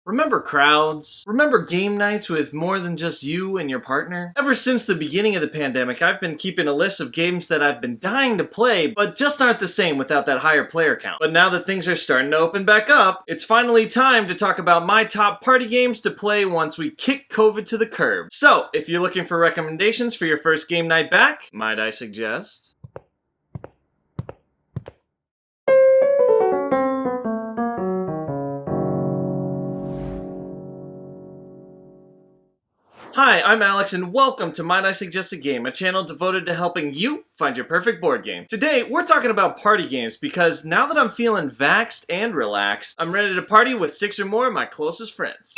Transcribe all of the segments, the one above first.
Remember crowds? Remember game nights with more than just you and your partner? Ever since the beginning of the pandemic, I've been keeping a list of games that I've been dying to play, but just aren't the same without that higher player count. But now that things are starting to open back up, it's finally time to talk about my top party games to play once we kick COVID to the curb. So, if you're looking for recommendations for your first game night back, might I suggest? Hi, I'm Alex and welcome to Might I Suggest a Game, a channel devoted to helping you find your perfect board game. Today, we're talking about party games because now that I'm feeling vaxxed and relaxed, I'm ready to party with 6 or more of my closest friends.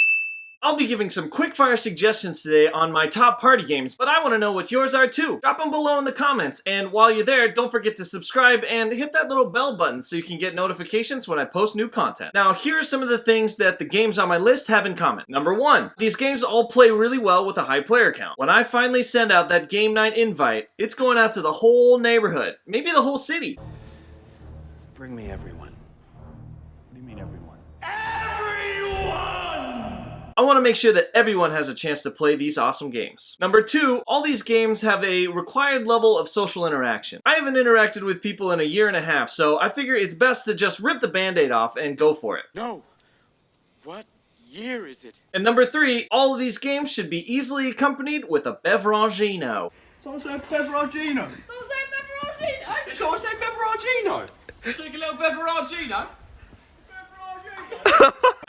I'll be giving some quick-fire suggestions today on my top party games, but I want to know what yours are too. Drop them below in the comments, and while you're there, don't forget to subscribe and hit that little bell button so you can get notifications when I post new content. Now, here are some of the things that the games on my list have in common. Number 1, these games all play really well with a high player count. When I finally send out that game night invite, it's going out to the whole neighborhood, maybe the whole city. Bring me everyone. What do you mean everyone? I want to make sure that everyone has a chance to play these awesome games. Number 2, all these games have a required level of social interaction. I haven't interacted with people in a year and a half, so I figure it's best to just rip the band-aid off and go for it. No. What year is it? And number 3, all of these games should be easily accompanied with a beveragino. Someone say Beveragino. Someone say pepperoncino. Someone say Beveragino. Take a little pepperoncino.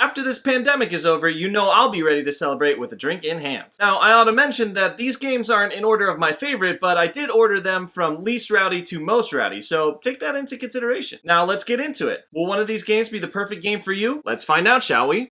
After this pandemic is over, you know I'll be ready to celebrate with a drink in hand. Now, I ought to mention that these games aren't in order of my favorite, but I did order them from least rowdy to most rowdy, so take that into consideration. Now, let's get into it. Will one of these games be the perfect game for you? Let's find out, shall we?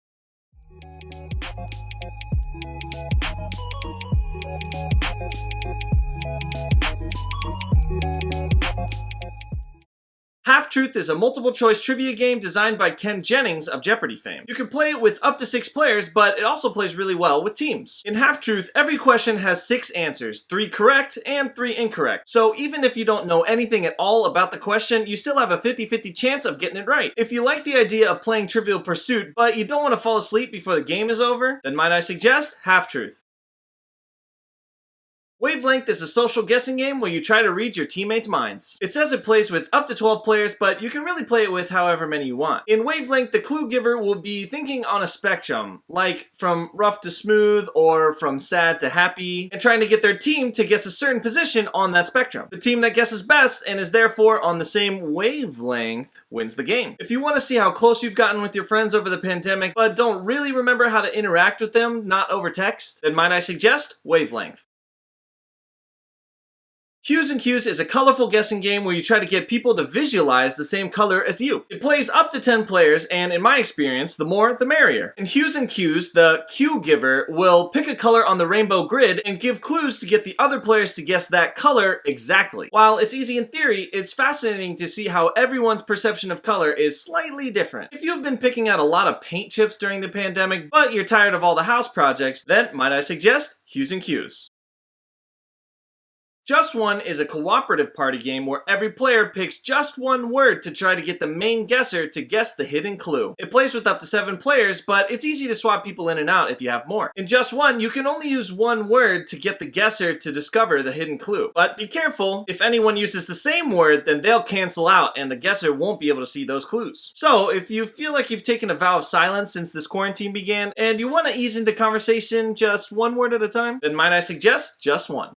Half-Truth is a multiple-choice trivia game designed by Ken Jennings of Jeopardy fame. You can play it with up to 6 players, but it also plays really well with teams. In Half-Truth, every question has 6 answers, 3 correct and 3 incorrect. So even if you don't know anything at all about the question, you still have a 50-50 chance of getting it right. If you like the idea of playing Trivial Pursuit, but you don't want to fall asleep before the game is over, then might I suggest Half-Truth. Wavelength is a social guessing game where you try to read your teammates' minds. It says it plays with up to 12 players, but you can really play it with however many you want. In Wavelength, the clue giver will be thinking on a spectrum, like from rough to smooth or from sad to happy, and trying to get their team to guess a certain position on that spectrum. The team that guesses best and is therefore on the same wavelength wins the game. If you want to see how close you've gotten with your friends over the pandemic, but don't really remember how to interact with them, not over text, then might I suggest Wavelength. Hues and Cues is a colorful guessing game where you try to get people to visualize the same color as you. It plays up to 10 players, and in my experience, the more, the merrier. In Hues and Cues, the cue giver will pick a color on the rainbow grid and give clues to get the other players to guess that color exactly. While it's easy in theory, it's fascinating to see how everyone's perception of color is slightly different. If you've been picking out a lot of paint chips during the pandemic, but you're tired of all the house projects, then might I suggest Hues and Cues. Just One is a cooperative party game where every player picks just one word to try to get the main guesser to guess the hidden clue. It plays with up to 7 players, but it's easy to swap people in and out if you have more. In Just One, you can only use one word to get the guesser to discover the hidden clue. But be careful, if anyone uses the same word, then they'll cancel out and the guesser won't be able to see those clues. So, if you feel like you've taken a vow of silence since this quarantine began, and you want to ease into conversation just one word at a time, then might I suggest Just One.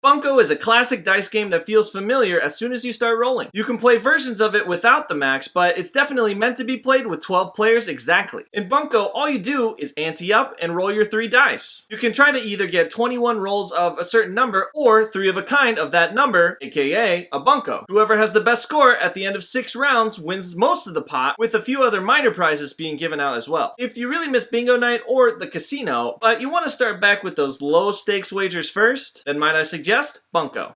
Bunco is a classic dice game that feels familiar as soon as you start rolling. You can play versions of it without the max, but it's definitely meant to be played with 12 players exactly. In Bunco, all you do is ante up and roll your 3 dice. You can try to either get 21 rolls of a certain number or 3 of a kind of that number, aka a Bunco. Whoever has the best score at the end of 6 rounds wins most of the pot, with a few other minor prizes being given out as well. If you really miss bingo night or the casino, but you want to start back with those low stakes wagers first, then might I suggest Bunco.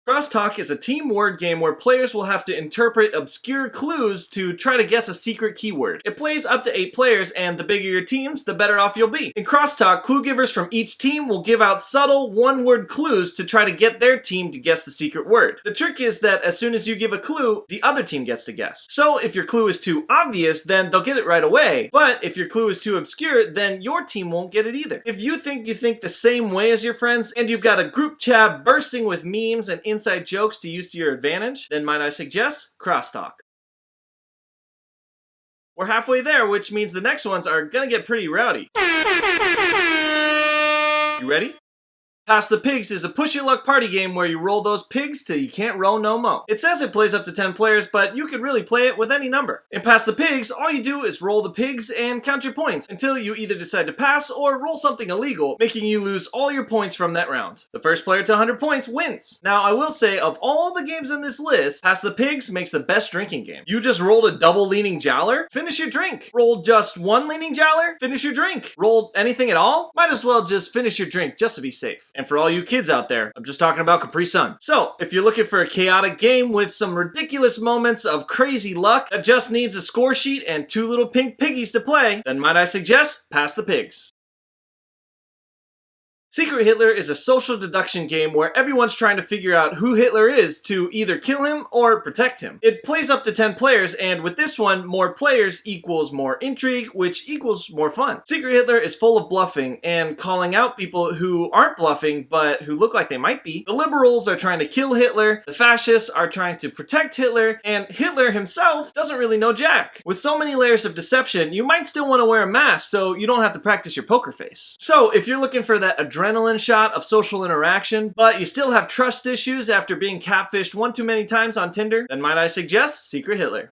Crosstalk is a team word game where players will have to interpret obscure clues to try to guess a secret keyword. It plays up to 8 players, and the bigger your teams, the better off you'll be. In Crosstalk, clue givers from each team will give out subtle one-word clues to try to get their team to guess the secret word. The trick is that as soon as you give a clue, the other team gets to guess. So if your clue is too obvious, then they'll get it right away. But if your clue is too obscure, then your team won't get it either. If you think the same way as your friends, and you've got a group chat bursting with memes and inside jokes to use to your advantage, then might I suggest Crosstalk. We're halfway there, which means the next ones are gonna get pretty rowdy. You ready? Pass the Pigs is a push-your-luck party game where you roll those pigs till you can't roll no mo. It says it plays up to 10 players, but you could really play it with any number. In Pass the Pigs, all you do is roll the pigs and count your points until you either decide to pass or roll something illegal, making you lose all your points from that round. The first player to 100 points wins. Now, I will say, of all the games in this list, Pass the Pigs makes the best drinking game. You just rolled a double leaning jowler? Finish your drink. Rolled just one leaning jowler? Finish your drink. Rolled anything at all? Might as well just finish your drink just to be safe. And for all you kids out there, I'm just talking about Capri Sun. So, if you're looking for a chaotic game with some ridiculous moments of crazy luck that just needs a score sheet and 2 little pink piggies to play, then might I suggest Pass the Pigs. Secret Hitler is a social deduction game where everyone's trying to figure out who Hitler is to either kill him or protect him. It plays up to 10 players, and with this one, more players equals more intrigue, which equals more fun. Secret Hitler is full of bluffing and calling out people who aren't bluffing but who look like they might be. The liberals are trying to kill Hitler, the fascists are trying to protect Hitler, and Hitler himself doesn't really know jack. With so many layers of deception, you might still want to wear a mask so you don't have to practice your poker face. So, if you're looking for that adrenaline shot of social interaction, but you still have trust issues after being catfished one too many times on Tinder, then might I suggest Secret Hitler.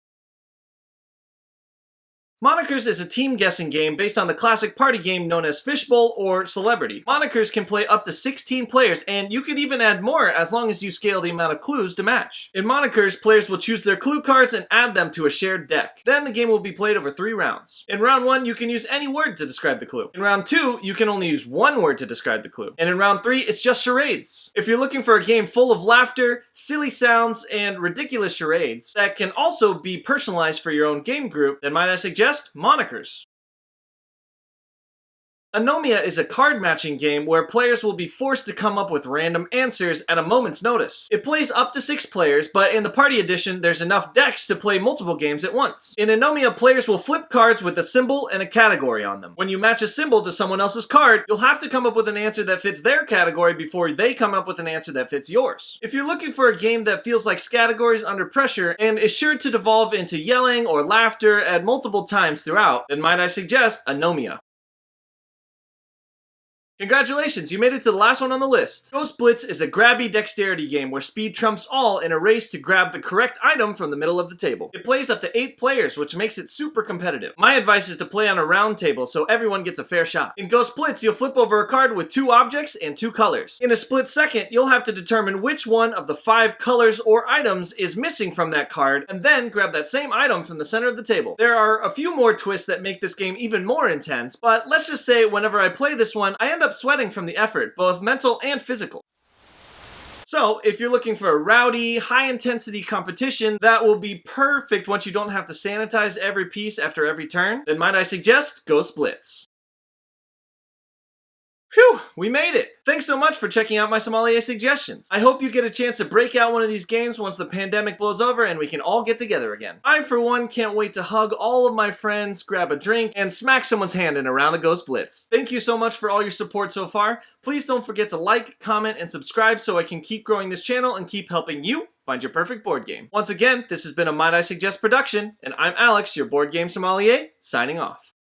Monikers is a team guessing game based on the classic party game known as Fishbowl or Celebrity. Monikers can play up to 16 players, and you can even add more as long as you scale the amount of clues to match. In Monikers, players will choose their clue cards and add them to a shared deck. Then the game will be played over 3 rounds. In round 1, you can use any word to describe the clue. In round 2, you can only use 1 word to describe the clue. And in round 3, it's just charades. If you're looking for a game full of laughter, silly sounds, and ridiculous charades that can also be personalized for your own game group, then might I suggest Monikers. Anomia is a card matching game where players will be forced to come up with random answers at a moment's notice. It plays up to 6 players, but in the party edition, there's enough decks to play multiple games at once. In Anomia, players will flip cards with a symbol and a category on them. When you match a symbol to someone else's card, you'll have to come up with an answer that fits their category before they come up with an answer that fits yours. If you're looking for a game that feels like categories under pressure and is sure to devolve into yelling or laughter at multiple times throughout, then might I suggest Anomia. Congratulations, you made it to the last one on the list. Blitz is a grabby dexterity game where speed trumps all in a race to grab the correct item from the middle of the table. It plays up to 8 players, which makes it super competitive. My advice is to play on a round table so everyone gets a fair shot. In Blitz, you'll flip over a card with 2 objects and 2 colors. In a split second, you'll have to determine which one of the 5 colors or items is missing from that card, and then grab that same item from the center of the table. There are a few more twists that make this game even more intense, but let's just say whenever I play this one, I end up sweating from the effort, both mental and physical. So, if you're looking for a rowdy, high-intensity competition that will be perfect once you don't have to sanitize every piece after every turn, then might I suggest Blitz. Phew, we made it! Thanks so much for checking out my Sommelier suggestions. I hope you get a chance to break out one of these games once the pandemic blows over and we can all get together again. I, for one, can't wait to hug all of my friends, grab a drink, and smack someone's hand in a round of Blitz. Thank you so much for all your support so far. Please don't forget to like, comment, and subscribe so I can keep growing this channel and keep helping you find your perfect board game. Once again, this has been a Might I Suggest production, and I'm Alex, your board game sommelier, signing off.